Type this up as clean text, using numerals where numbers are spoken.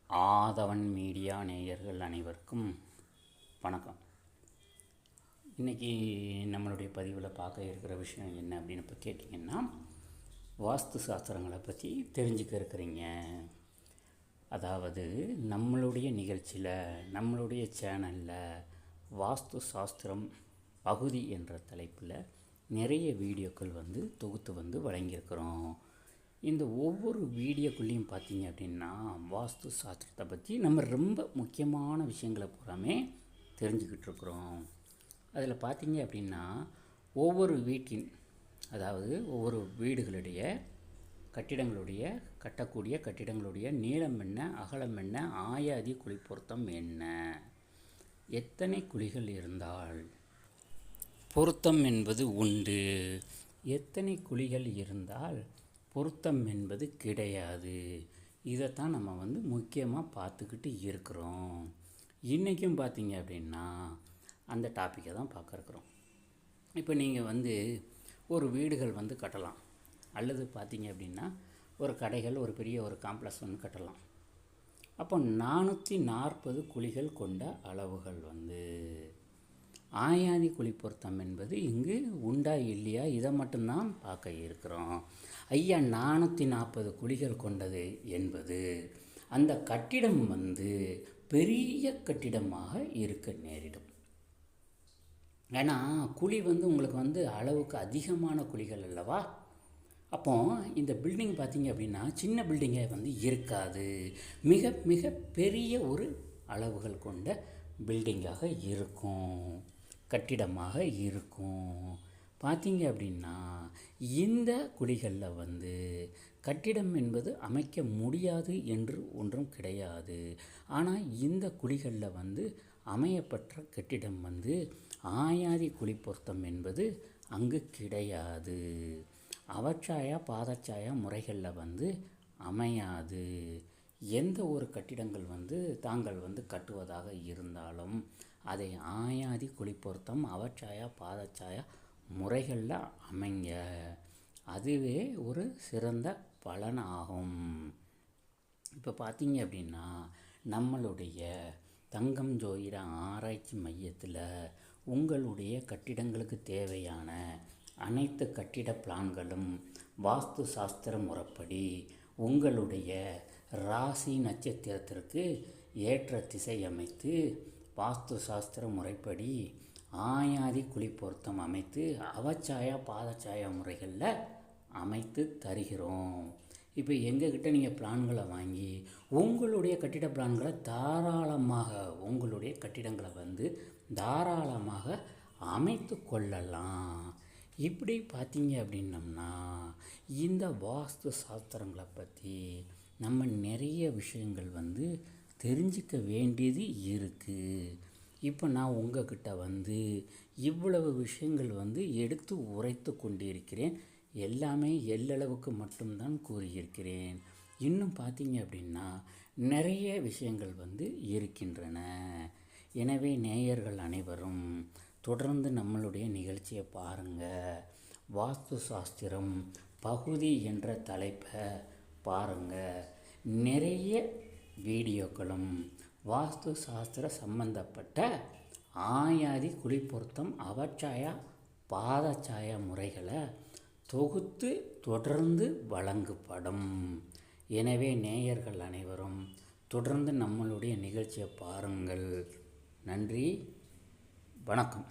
ஆதவன் media நேயர்கள் அனைவருக்கும் வணக்கம். இன்றைக்கி நம்மளுடைய பதிவில் பார்க்க இருக்கிற விஷயம் என்ன அப்படின்னு இப்போ கேட்டிங்கன்னா, வாஸ்து சாஸ்திரங்களை பற்றி தெரிஞ்சுக்க இருக்கிறீங்க. அதாவது நம்மளுடைய நிகழ்ச்சியில், நம்மளுடைய சேனலில் வாஸ்து சாஸ்திரம் பகுதி என்ற தலைப்பில் நிறைய வீடியோக்கள் தொகுத்து வழங்கியிருக்கிறோம். இந்த ஒவ்வொரு வீடியோக்குள்ளேயும் பார்த்தீங்க அப்படின்னா, வாஸ்து சாஸ்திரத்தை பற்றி நம்ம ரொம்ப முக்கியமான விஷயங்களை பூராமே தெரிஞ்சுக்கிட்டு இருக்கிறோம். அதில் பார்த்தீங்க அப்படின்னா, ஒவ்வொரு வீட்டின், அதாவது ஒவ்வொரு வீடுகளுடைய கட்டக்கூடிய கட்டிடங்களுடைய நீளம் என்ன, அகலம் என்ன, ஆயாதி குழி பொருத்தம் என்ன, எத்தனை குழிகள் இருந்தால் பொருத்தம் என்பது உண்டு, எத்தனை குழிகள் இருந்தால் பொருத்தம் என்பது கிடையாது. இதைத்தான் நம்ம முக்கியமாக பார்த்துக்கிட்டு இருக்கிறோம். இன்றைக்கும் பார்த்தீங்க அப்படின்னா அந்த டாப்பிக்கை தான் பார்க்க இருக்கிறோம். இப்போ நீங்கள் ஒரு வீடுகள் கட்டலாம், அல்லது பார்த்தீங்க அப்படின்னா ஒரு கடைகள், ஒரு பெரிய ஒரு காம்ப்ளெக்ஸ் கட்டலாம். அப்போ 440 குழிகள் கொண்ட அளவுகள் ஆயாதி குழி பொருத்தம் என்பது இங்கு உண்டா இல்லையா, இதை மட்டும்தான் பார்க்க இருக்கிறோம். ஐயா, 440 குழிகள் கொண்டது என்பது அந்த கட்டிடம் பெரிய கட்டிடமாக இருக்க நேரிடும். ஏன்னா குழி உங்களுக்கு அளவுக்கு அதிகமான குழிகள் அல்லவா. அப்போ இந்த பில்டிங் பார்த்தீங்க அப்படின்னா சின்ன பில்டிங்கே இருக்காது, மிக மிக பெரிய ஒரு அளவுகள் கொண்ட பில்டிங்காக இருக்கும், கட்டிடமாக இருக்கும். பார்த்தீங்க அப்படின்னா இந்த குழிகளில் கட்டிடம் என்பது அமைக்க முடியாது என்று ஒன்றும் கிடையாது. ஆனால் இந்த குழிகளில் அமையப்பட்ட கட்டிடம் ஆயாதி குழி பொருத்தம் என்பது அங்கு கிடையாது. அவச்சாயா பாதச்சாயா முறைகளில் அமையாது. எந்த ஒரு கட்டிடங்கள் தாங்கள் கட்டுவதாக இருந்தாலும் அதை ஆயாதி குழி பொருத்தம் அவச்சாயா பாதச்சாயா முறைகளில் அமைங்க, அதுவே ஒரு சிறந்த பலனாகும். இப்போ பார்த்தீங்க அப்படின்னா நம்மளுடைய தங்கம் ஜோதிட ஆராய்ச்சி மையத்தில் உங்களுடைய கட்டிடங்களுக்கு தேவையான அனைத்து கட்டிட பிளான்களும் வாஸ்து சாஸ்திர முறைப்படி உங்களுடைய ராசி நட்சத்திரத்திற்கு ஏற்ற திசை அமைத்து வாஸ்து சாஸ்திர முறைப்படி ஆயாதி குழி பொருத்தம் அமைத்து அவச்சாயா பாதச்சாயா முறைகளில் அமைத்து தருகிறோம். இப்போ எங்ககிட்ட நீங்கள் பிளான்களை வாங்கி உங்களுடைய கட்டிட பிளான்களை தாராளமாக உங்களுடைய கட்டிடங்களை தாராளமாக அமைத்து கொள்ளலாம். இப்படி பார்த்தீங்க அப்படின்னம்னா இந்த வாஸ்து சாஸ்திரங்களை பற்றி நம்ம நிறைய விஷயங்கள் தெரிஞ்சிக்க வேண்டியது இருக்குது. இப்போ நான் உங்ககிட்ட இவ்வளவு விஷயங்கள் எடுத்து உரைத்து கொண்டிருக்கிறேன். எல்லாமே எல்லளவுக்கு மட்டும்தான் கூறியிருக்கிறேன். இன்னும் பார்த்தீங்க அப்படின்னா நிறைய விஷயங்கள் இருக்கின்றன. எனவே நேயர்கள் அனைவரும் தொடர்ந்து நம்மளுடைய நிகழ்ச்சியை பாருங்கள். வாஸ்து சாஸ்திரம் பகுதி என்ற தலைப்பை பாருங்கள். நிறைய வீடியோக்களும் வாஸ்து சாஸ்திர சம்பந்தப்பட்ட ஆயாதி குழி பொருத்தம் அவச்சாயா பாதச்சாயா முறைகளை தொகுத்து தொடர்ந்து வழங்கப்படும். எனவே நேயர்கள் அனைவரும் தொடர்ந்து நம்மளுடைய நிகழ்ச்சியை பாருங்கள். நன்றி, வணக்கம்.